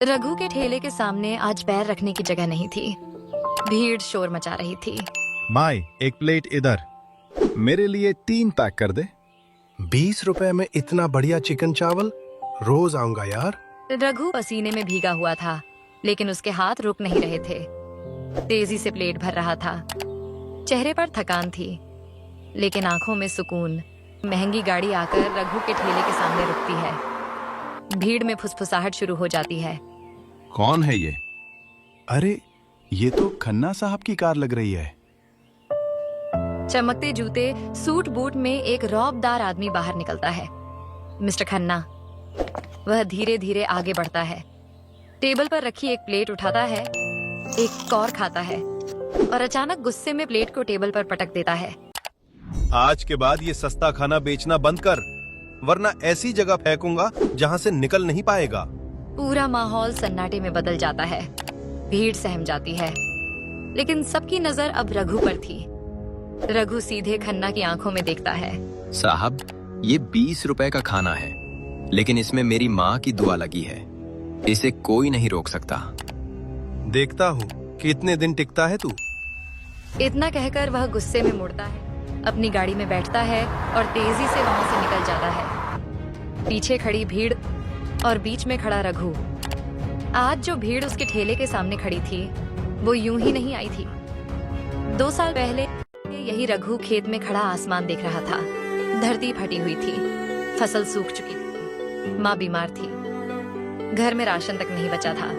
रघु के ठेले के सामने आज पैर रखने की जगह नहीं थी। भीड़ शोर मचा रही थी। माई, एक प्लेट इधर। मेरे लिए 3 पैक कर दे। 20 रुपए में इतना बढ़िया चिकन चावल? रोज आऊंगा यार। रघु पसीने में भीगा हुआ था, लेकिन उसके हाथ रुक नहीं रहे थे। तेजी से प्लेट भर रहा था। चेहरे पर थकान थी, लेकिन आंखों में सुकून। महंगी गाड़ी आकर रघु के ठेले के सामने रुकती है। भीड़ में फुसफुसाहट शुरू हो जाती है। कौन है ये? अरे, ये तो खन्ना साहब की कार लग रही है। चमकते जूते, सूट बूट में एक रौबदार आदमी बाहर निकलता है। मिस्टर खन्ना। वह धीरे धीरे आगे बढ़ता है। टेबल पर रखी एक प्लेट उठाता है, एक और खाता है और अचानक गुस्से में प्लेट को टेबल पर पटक देता है। आज के बाद ये सस्ता खाना बेचना बंद कर, वरना ऐसी जगह फेंकूंगा जहां से निकल नहीं पाएगा। पूरा माहौल सन्नाटे में बदल जाता है। भीड़ सहम जाती है, लेकिन सबकी नजर अब रघु पर थी। रघु सीधे खन्ना की आंखों में देखता है। साहब, ये 20 रुपए का खाना है, लेकिन इसमें मेरी माँ की दुआ लगी है। इसे कोई नहीं रोक सकता। देखता हूँ कितने दिन टिकता है तू। इतना कहकर वह गुस्से में मुड़ता है, अपनी गाड़ी में बैठता है और तेजी से वहां से निकल जाता है। पीछे खड़ी भीड़ और बीच में खड़ा रघु। आज जो भीड़ उसके ठेले के सामने खड़ी थी, वो यूं ही नहीं आई थी। 2 साल पहले यही रघु खेत में खड़ा आसमान देख रहा था। धरती फटी हुई थी, फसल सूख चुकी थी, माँ बीमार थी, घर में राशन तक नहीं बचा था।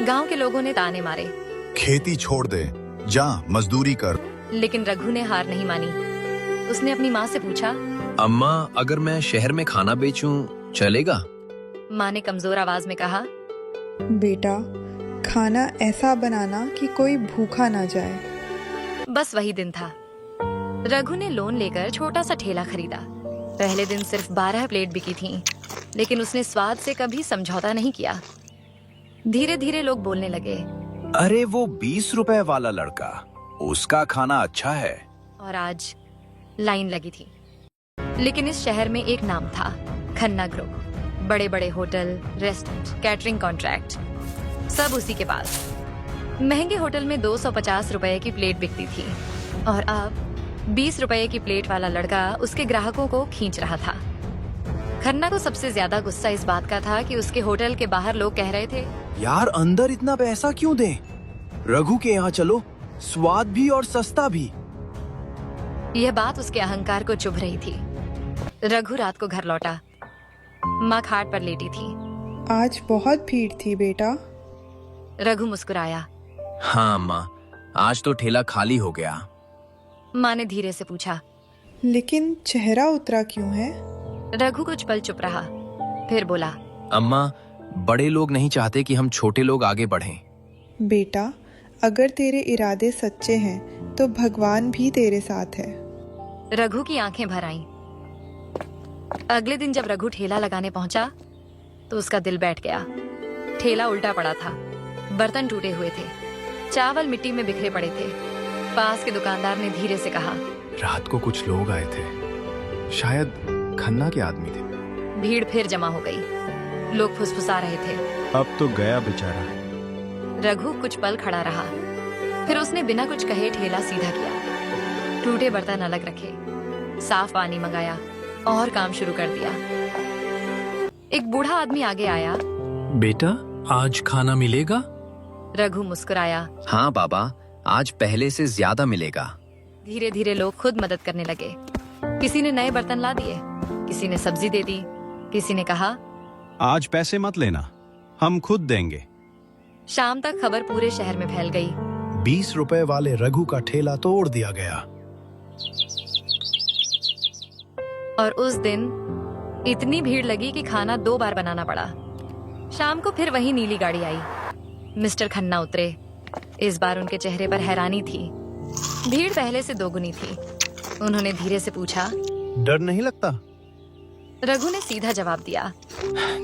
गांव के लोगों ने ताने मारे, खेती छोड़ दे, जा मजदूरी कर। लेकिन रघु ने हार नहीं मानी। उसने अपनी माँ से पूछा, अम्मा, अगर मैं शहर में खाना बेचूं, चलेगा? माँ ने कमजोर आवाज में कहा, बेटा, खाना ऐसा बनाना कि कोई भूखा ना जाए। बस वही दिन था। रघु ने लोन लेकर छोटा सा ठेला खरीदा। पहले दिन सिर्फ 12 प्लेट बिकी थीं, लेकिन उसने स्वाद से कभी समझौता नहीं किया। धीरे धीरे लोग बोलने लगे, अरे वो 20 रुपए वाला लड़का, उसका खाना अच्छा है। और आज लाइन लगी थी। लेकिन इस शहर में एक नाम था, खन्ना ग्रुप। बड़े बड़े होटल, रेस्टोरेंट, कैटरिंग कॉन्ट्रैक्ट, सब उसी के पास। महंगे होटल में 250 रुपए की प्लेट बिकती थी और अब 20 रुपए की प्लेट वाला लड़का उसके ग्राहकों को खींच रहा था। खन्ना को सबसे ज्यादा गुस्सा इस बात का था कि उसके होटल के बाहर लोग कह रहे थे, यार अंदर इतना पैसा क्यों दें? रघु के यहाँ चलो, स्वाद भी और सस्ता भी। यह बात उसके अहंकार को चुभ रही थी। रघु रात को घर लौटा। माँ खाट पर लेटी थी। आज बहुत भीड़ थी बेटा। रघु मुस्कुराया। हाँ अम्मा, आज तो ठेला खाली हो गया। माँ ने धीरे से पूछा, लेकिन चेहरा उतरा क्यों है? रघु कुछ पल चुप रहा, फिर बोला, अम्मा, बड़े लोग नहीं चाहते कि हम छोटे लोग आगे बढ़ें। बेटा, अगर तेरे इरादे सच्चे हैं तो भगवान भी तेरे साथ है। रघु की आंखें भर आईं। अगले दिन जब रघु ठेला लगाने पहुंचा तो उसका दिल बैठ गया। ठेला उल्टा पड़ा था, बर्तन टूटे हुए थे, चावल मिट्टी में बिखरे पड़े थे। पास के दुकानदार ने धीरे से कहा, रात को कुछ लोग आए थे, शायद खन्ना के आदमी थे। भीड़ फिर जमा हो गई। लोग फुसफुसा रहे थे। अब तो गया बेचारा। रघु कुछ पल खड़ा रहा, फिर उसने बिना कुछ कहे ठेला सीधा किया। टूटे बर्तन अलग रखे, साफ पानी मंगाया और काम शुरू कर दिया। एक बूढ़ा आदमी आगे आया। बेटा, आज खाना मिलेगा? रघु मुस्कुराया। हाँ बाबा, आज पहले से ज्यादा मिलेगा। धीरे धीरे लोग खुद मदद करने लगे। किसी ने नए बर्तन ला दिए, किसी ने सब्जी दे दी, किसी ने कहा, आज पैसे मत लेना, हम खुद देंगे। शाम तक खबर पूरे शहर में फैल गई। 20 रुपए वाले रघु का ठेला तोड़ दिया गया। और उस दिन इतनी भीड़ लगी कि खाना 2 बार बनाना पड़ा। शाम को फिर वही नीली गाड़ी आई। मिस्टर खन्ना उतरे। इस बार उनके चेहरे पर हैरानी थी। भीड़ पहले से 2 गुनी थी। उन्होंने धीरे से पूछा, डर नहीं लगता? रघु ने सीधा जवाब दिया,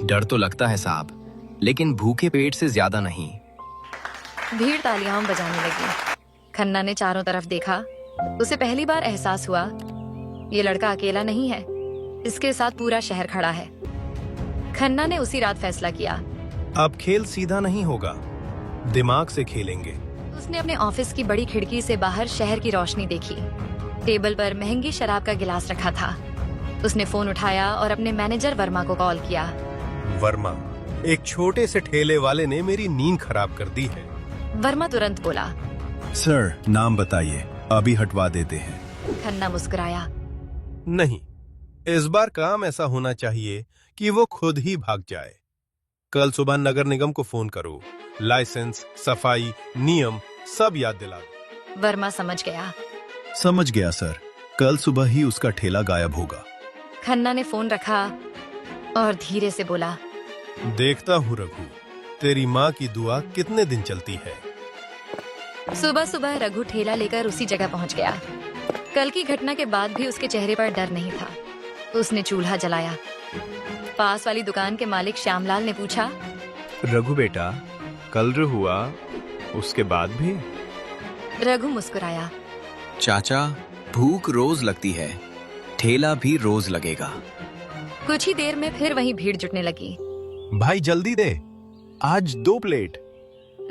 डर तो लगता है साहब, लेकिन भूखे पेट से ज्यादा नहीं। भीड़ तालियां बजाने लगी। खन्ना ने चारों तरफ देखा। उसे पहली बार एहसास हुआ, ये लड़का अकेला नहीं है, इसके साथ पूरा शहर खड़ा है। खन्ना ने उसी रात फैसला किया, अब खेल सीधा नहीं होगा, दिमाग से खेलेंगे। उसने अपने ऑफिस की बड़ी खिड़की से बाहर शहर की रोशनी देखी। टेबल पर महंगी शराब का गिलास रखा था। उसने फोन उठाया और अपने मैनेजर वर्मा को कॉल किया। वर्मा, एक छोटे से ठेले वाले ने मेरी नींद खराब कर दी है। वर्मा तुरंत बोला। सर, नाम बताइए, अभी हटवा देते हैं। खन्ना मुस्कुराया। नहीं, इस बार काम ऐसा होना चाहिए कि वो खुद ही भाग जाए। कल सुबह नगर निगम को फोन करो, लाइसेंस, सफाई, नियम सब याद दिला दो। वर्मा समझ गया। समझ गया सर, कल सुबह ही उसका ठेला गायब होगा। खन्ना ने फोन रखा और धीरे से बोला, देखता हूँ रघु, तेरी माँ की दुआ कितने दिन चलती है। सुबह सुबह रघु ठेला लेकर उसी जगह पहुंच गया। कल की घटना के बाद भी उसके चेहरे पर डर नहीं था। उसने चूल्हा जलाया। पास वाली दुकान के मालिक श्यामलाल ने पूछा, रघु बेटा, कल जो हुआ उसके बाद भी? रघु मुस्कुराया। चाचा, भूख रोज लगती है, ठेला भी रोज लगेगा। कुछ ही देर में फिर वहीं भीड़ जुटने लगी। भाई जल्दी दे, आज 2 प्लेट।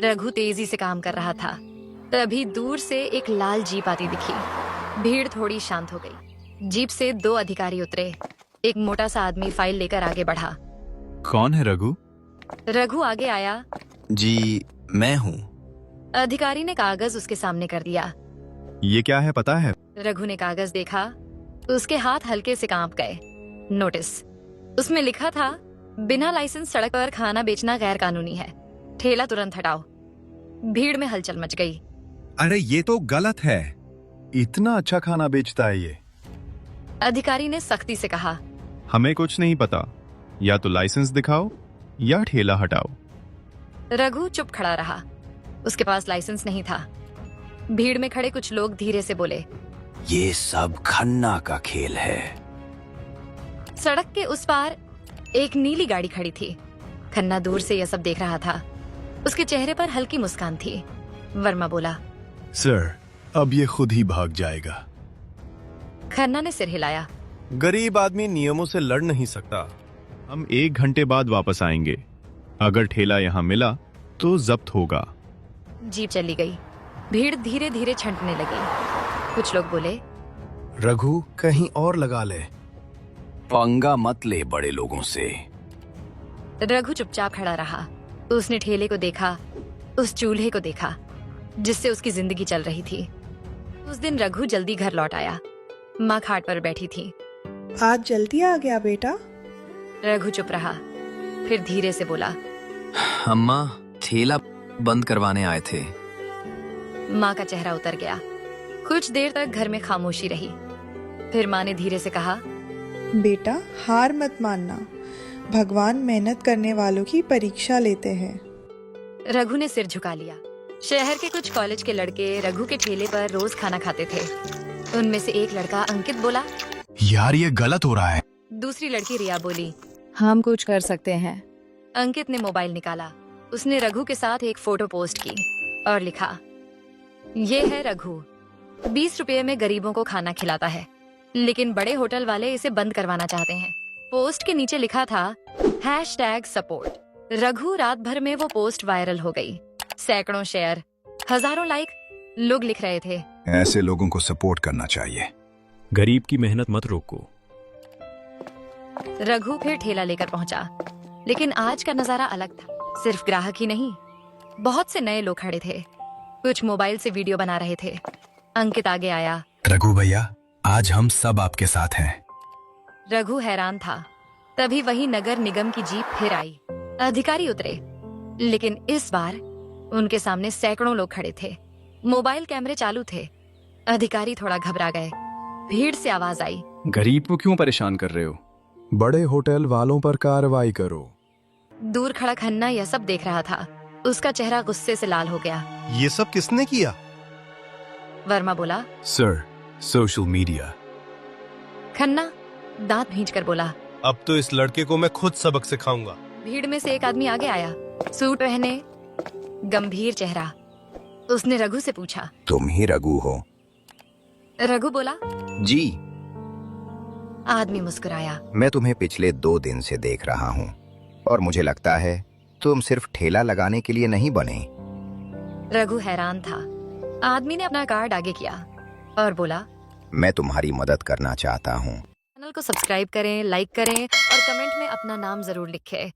रघु तेजी से काम कर रहा था। तभी दूर से एक लाल जीप आती दिखी। भीड़ थोड़ी शांत हो गई। जीप से 2 अधिकारी उतरे। एक मोटा सा आदमी फाइल लेकर आगे बढ़ा। कौन है रघु? रघु आगे आया। जी, मैं हूँ। अधिकारी ने कागज उसके सामने कर दिया। ये क्या है पता है? रघु ने कागज देखा। उसके हाथ हल्के से कांप गए। नोटिस, उसमें लिखा था, बिना लाइसेंस सड़क पर खाना बेचना गैर कानूनी है, ठेला तुरंत हटाओ। भीड़ में हलचल मच गई। अरे ये तो गलत है, इतना अच्छा खाना बेचता है ये। अधिकारी ने सख्ती से कहा। हमें कुछ नहीं पता, या तो लाइसेंस दिखाओ या ठेला हटाओ। रघु चुप खड़ा रहा। उसके पास लाइसेंस नहीं था। भीड़ में खड़े कुछ लोग धीरे से बोले, ये सब खन्ना का खेल है। सड़क के उस पार एक नीली गाड़ी खड़ी थी। खन्ना दूर से यह सब देख रहा था। उसके चेहरे पर हल्की मुस्कान थी। वर्मा बोला, सर, अब ये खुद ही भाग जाएगा। खन्ना ने सिर हिलाया। गरीब आदमी नियमों से लड़ नहीं सकता। हम 1 घंटे बाद वापस आएंगे। अगर ठेला यहाँ मिला तो जब्त होगा। जीप चली गई। भीड़ धीरे धीरे छंटने लगी। कुछ लोग बोले, रघु, कहीं और लगा ले। पंगा मत ले बड़े लोगों से। रघु चुपचाप खड़ा रहा। उसने ठेले को देखा, उस चूल्हे को देखा जिससे उसकी जिंदगी चल रही थी। उस दिन रघु जल्दी घर लौट आया। माँ खाट पर बैठी थी। आज जल्दी आ गया बेटा। रघु चुप रहा, फिर धीरे से बोला, अम्मा, ठेला बंद करवाने आए थे। माँ का चेहरा उतर गया। कुछ देर तक घर में खामोशी रही। फिर माँ ने धीरे से कहा, बेटा, हार मत मानना। भगवान मेहनत करने वालों की परीक्षा लेते हैं। रघु ने सिर झुका लिया। शहर के कुछ कॉलेज के लड़के रघु के ठेले पर रोज खाना खाते थे। उनमें से एक लड़का अंकित बोला, यार ये गलत हो रहा है। दूसरी लड़की रिया बोली, हम कुछ कर सकते हैं। अंकित ने मोबाइल निकाला। उसने रघु के साथ एक फोटो पोस्ट की और लिखा, ये है रघु, 20 रुपये में गरीबों को खाना खिलाता है, लेकिन बड़े होटल वाले इसे बंद करवाना चाहते हैं। पोस्ट के नीचे लिखा था #support। रघु रात भर में वो पोस्ट वायरल हो गई। सैकड़ों शेयर, हजारों लाइक। लोग लिख रहे थे, ऐसे लोगों को सपोर्ट करना चाहिए। गरीब की मेहनत मत रोको। रघु फिर ठेला लेकर पहुंचा, लेकिन आज का नजारा अलग था। सिर्फ ग्राहक ही नहीं, बहुत से नए लोग खड़े थे। कुछ मोबाइल से वीडियो बना रहे थे। अंकित आगे आया। रघु भैया, आज हम सब आपके साथ हैं। रघु हैरान था। तभी वही नगर निगम की जीप फिर आई। अधिकारी उतरे, लेकिन इस बार उनके सामने सैकड़ों लोग खड़े थे। मोबाइल कैमरे चालू थे। अधिकारी थोड़ा घबरा गए। भीड़ से आवाज आई, गरीब को क्यों परेशान कर रहे हो? बड़े होटल वालों पर कार्रवाई करो। दूर खड़ा खन्ना यह सब देख रहा था। उसका चेहरा गुस्से से लाल हो गया। ये सब किसने किया? वर्मा बोला, सर, सोशल मीडिया। खन्ना दांत भींचकर बोला, अब तो इस लड़के को मैं खुद सबक सिखाऊंगा। भीड़ में से एक आदमी आगे आया, सूट पहने, गंभीर चेहरा। उसने रघु से पूछा, तुम ही रघु हो? रघु बोला, जी। आदमी मुस्कुराया। मैं तुम्हें पिछले 2 दिन से देख रहा हूँ और मुझे लगता है तुम सिर्फ ठेला लगाने के लिए नहीं बने। रघु हैरान था। आदमी ने अपना कार्ड आगे किया और बोला, मैं तुम्हारी मदद करना चाहता हूँ। चैनल को सब्सक्राइब करें, लाइक करें और कमेंट में अपना नाम जरूर लिखें।